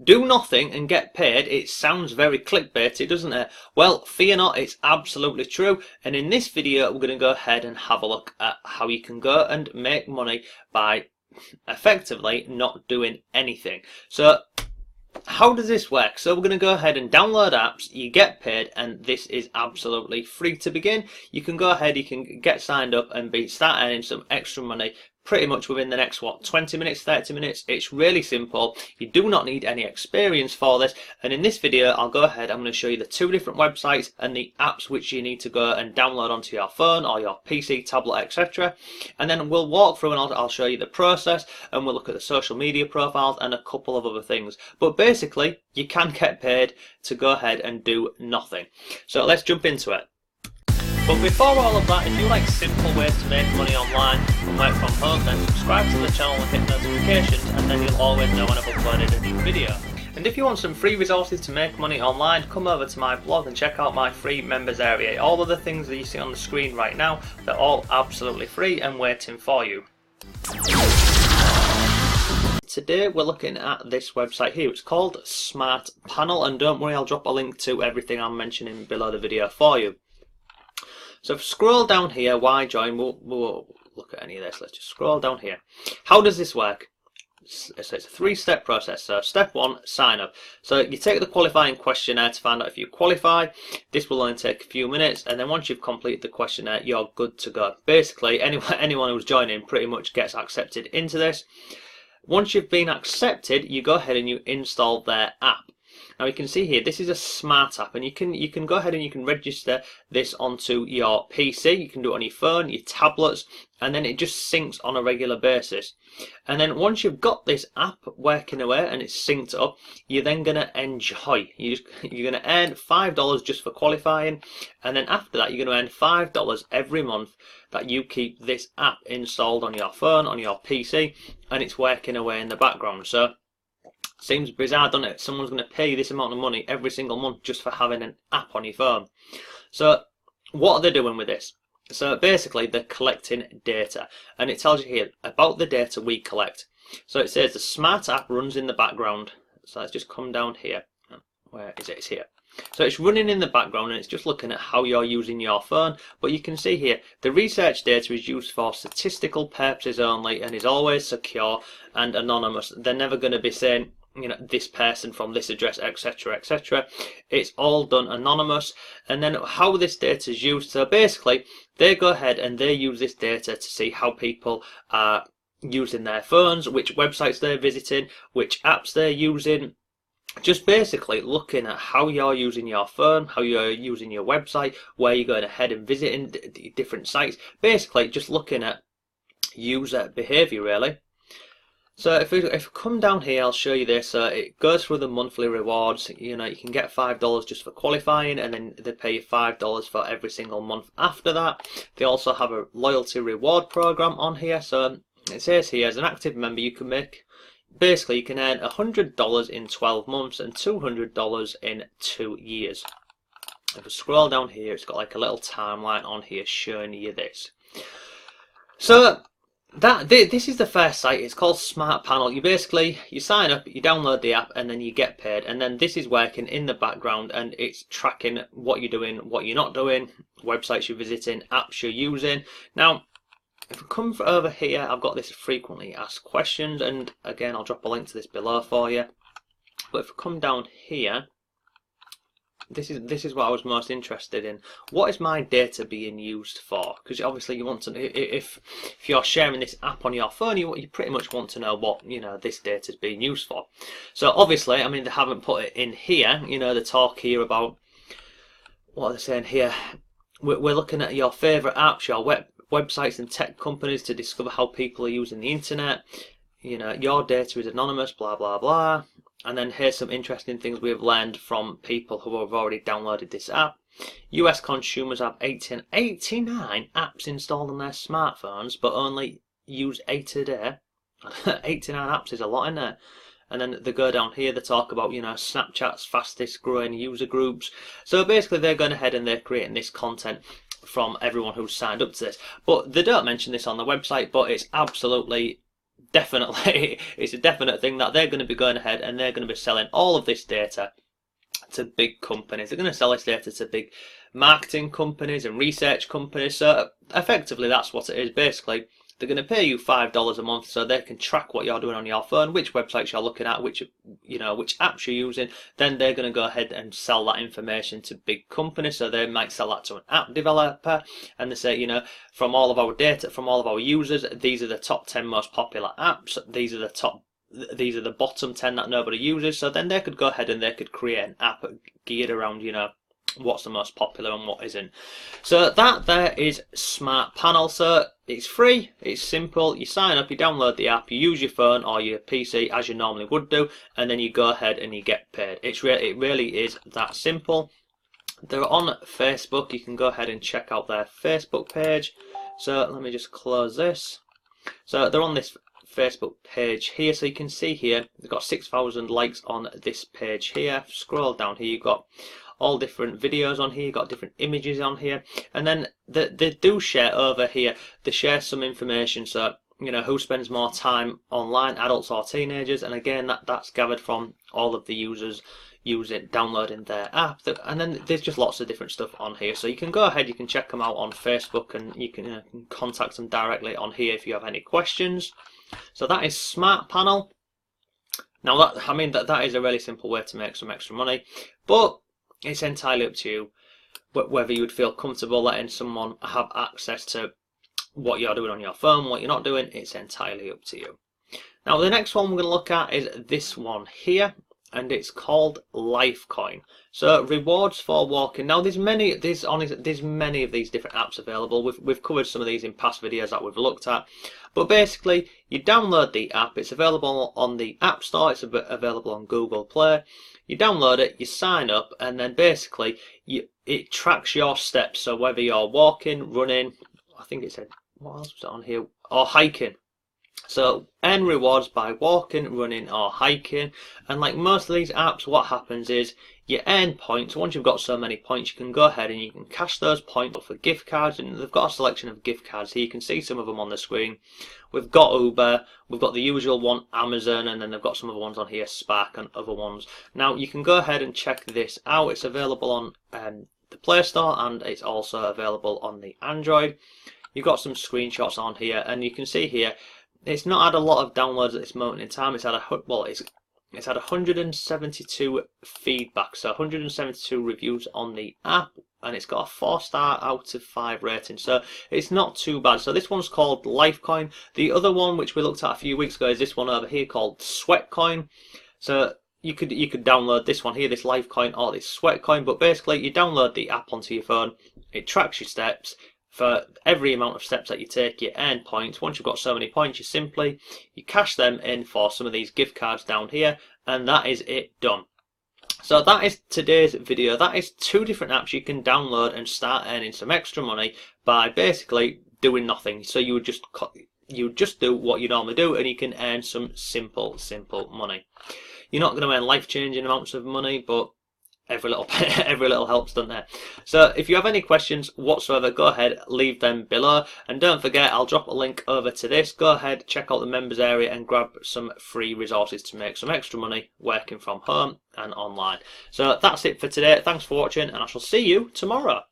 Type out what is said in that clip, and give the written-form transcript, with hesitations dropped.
Do nothing and get paid. It sounds very clickbaity, doesn't it? Well, fear not, it's absolutely true. And in this video, we're going to go ahead and have a look at how you can go and make money by effectively not doing anything. So how does this work? So we're going to go ahead and download apps, you get paid, and this is absolutely free to begin. You can go ahead, you can get signed up and start earning some extra money pretty much within the next 20 minutes, 30 minutes. It's really simple. You do not need any experience for this, and in this video I'll go ahead, I'm going to show you the two different websites and the apps which you need to go and download onto your phone or your PC, tablet, etc. And then we'll walk through and I'll show you the process, and we'll look at the social media profiles and a couple of other things. But basically you can get paid to go ahead and do nothing. So let's jump into it. But before all of that, if you like simple ways to make money online and work from home, then subscribe to the channel and hit notifications, and then you'll always know when I've uploaded a new video. And if you want some free resources to make money online, come over to my blog and check out my free members area. All of the things that you see on the screen right now, they're all absolutely free and waiting for you. Today we're looking at this website here. It's called Smart Panel, and don't worry, I'll drop a link to everything I'm mentioning below the video for you. So if scroll down here, why join? We'll look at any of this. Let's just scroll down here. How does this work? So it's a three-step process. So step one, sign up. So you take the qualifying questionnaire to find out if you qualify. This will only take a few minutes, and then once you've completed the questionnaire, you're good to go. Basically, anyone who's joining pretty much gets accepted into this. Once you've been accepted, you go ahead and you install their app. Now you can see here, this is a smart app, and you can go ahead and you can register this onto your PC. You can do it on your phone, your tablets, and then it just syncs on a regular basis. And then once you've got this app working away and it's synced up, you're then going to enjoy. You're going to earn $5 just for qualifying, and then after that you're going to earn $5 every month that you keep this app installed on your phone, on your PC, and it's working away in the background. So seems bizarre, doesn't it? Someone's going to pay you this amount of money every single month just for having an app on your phone. So what are they doing with this? So basically they're collecting data, and it tells you here about the data we collect. So it says the smart app runs in the background. So let's just come down here. Where is it? It's here. So it's running in the background and it's just looking at how you're using your phone. But you can see here the research data is used for statistical purposes only and is always secure and anonymous. They're never going to be saying, you know, this person from this address, etc, etc. It's all done anonymous. And then how this data is used, so basically they go ahead and they use this data to see how people are using their phones, which websites they're visiting, which apps they're using. Just basically looking at how you're using your phone, how you're using your website, where you're going ahead and visiting different sites. Basically just looking at user behavior really. So if we come down here, I'll show you this. It goes through the monthly rewards. You know, you can get $5 just for qualifying, and then they pay you $5 for every single month after that. They also have a loyalty reward program on here. So it says here, as an active member, you can make, basically you can earn $100 in 12 months and $200 in 2 years. If we scroll down here, it's got like a little timeline on here showing you this. So this is the first site. It's called Smart Panel. You sign up, you download the app, and then you get paid, and then this is working in the background and it's tracking what you're doing, what you're not doing, websites you're visiting, apps you're using. Now if we come over here, I've got this frequently asked questions, and again I'll drop a link to this below for you. But if we come down here, this is what I was most interested in. What is my data being used for? Because obviously you want to, if you're sharing this app on your phone, you pretty much want to know what, you know, this data is being used for. So obviously, I mean, they haven't put it in here. You know, the talk here about what are they saying here? We're looking at your favourite apps, your websites and tech companies to discover how people are using the internet. You know, your data is anonymous, blah blah blah. And then here's some interesting things we've learned from people who have already downloaded this app. US consumers have 89 apps installed on their smartphones, but only use 8 a day. 89 apps is a lot in there. And then they go down here, they talk about, you know, Snapchat's fastest growing user groups. So basically they're going ahead and they're creating this content from everyone who's signed up to this. But they don't mention this on the website, but it's absolutely definitely it's a definite thing that they're going to be going ahead and they're going to be selling all of this data to big companies. They're going to sell this data to big marketing companies and research companies. So effectively that's what it is. Basically they're going to pay you $5 a month so they can track what you're doing on your phone, which websites you're looking at, which apps you're using. Then they're going to go ahead and sell that information to big companies. So they might sell that to an app developer, and they say, from all of our data, from all of our users, these are the top 10 most popular apps. These are the bottom 10 that nobody uses. So then they could go ahead and they could create an app geared around, what's the most popular and what isn't. So that there is Smart Panel. So it's free, it's simple. You sign up, you download the app, you use your phone or your PC as you normally would do, and then you go ahead and you get paid. It really is that simple. They're on Facebook. You can go ahead and check out their Facebook page. So let me just close this. So they're on this Facebook page here, so you can see here they've got 6,000 likes on this page here. Scroll down here, you've got all different videos on here, you've got different images on here, and then they do share over here. They share some information, so who spends more time online, adults or teenagers, and again that's gathered from all of the users downloading their app. And then there's just lots of different stuff on here, so you can go ahead, you can check them out on Facebook, and you can contact them directly on here if you have any questions. So that is Smart Panel. Now that is a really simple way to make some extra money, but it's entirely up to you whether you would feel comfortable letting someone have access to what you're doing on your phone, what you're not doing. It's entirely up to you. Now the next one we're going to look at is this one here, and it's called Lifecoin. So rewards for walking. Now there's many of these different apps available. We've covered some of these in past videos that we've looked at, but basically you download the app. It's available on the App Store, it's available on Google Play. You download it, you sign up, and then basically it tracks your steps. So whether you're walking, running, I think it said, what else was it on here, or hiking. So earn rewards by walking, running or hiking. And like most of these apps, what happens is you earn points. Once you've got so many points, you can go ahead and you can cash those points for gift cards, and they've got a selection of gift cards here. You can see some of them on the screen. We've got Uber, we've got the usual one, Amazon, and then they've got some other ones on here, Spark and other ones. Now you can go ahead and check this out. It's available on the Play Store, and it's also available on the Android. You've got some screenshots on here, and you can see here it's not had a lot of downloads at this moment in time. It's had it's had 172 feedback, so 172 reviews on the app, and it's got a 4-star out of 5 rating, so it's not too bad. So this one's called Lifecoin. The other one, which we looked at a few weeks ago, is this one over here called Sweatcoin. So you could download this one here, this Lifecoin or this Sweatcoin, but basically you download the app onto your phone. It tracks your steps. For every amount of steps that you take, you earn points. Once you've got so many points, you cash them in for some of these gift cards down here, and that is it, done. So that is today's video. That is 2 different apps you can download and start earning some extra money by basically doing nothing. So you would just do what you normally do, and you can earn some simple money. You're not going to earn life-changing amounts of money, but every little helps, doesn't it? So if you have any questions whatsoever, go ahead, leave them below, and don't forget, I'll drop a link over to this. Go ahead, check out the members area and grab some free resources to make some extra money working from home and online. So that's it for today. Thanks for watching, and I shall see you tomorrow.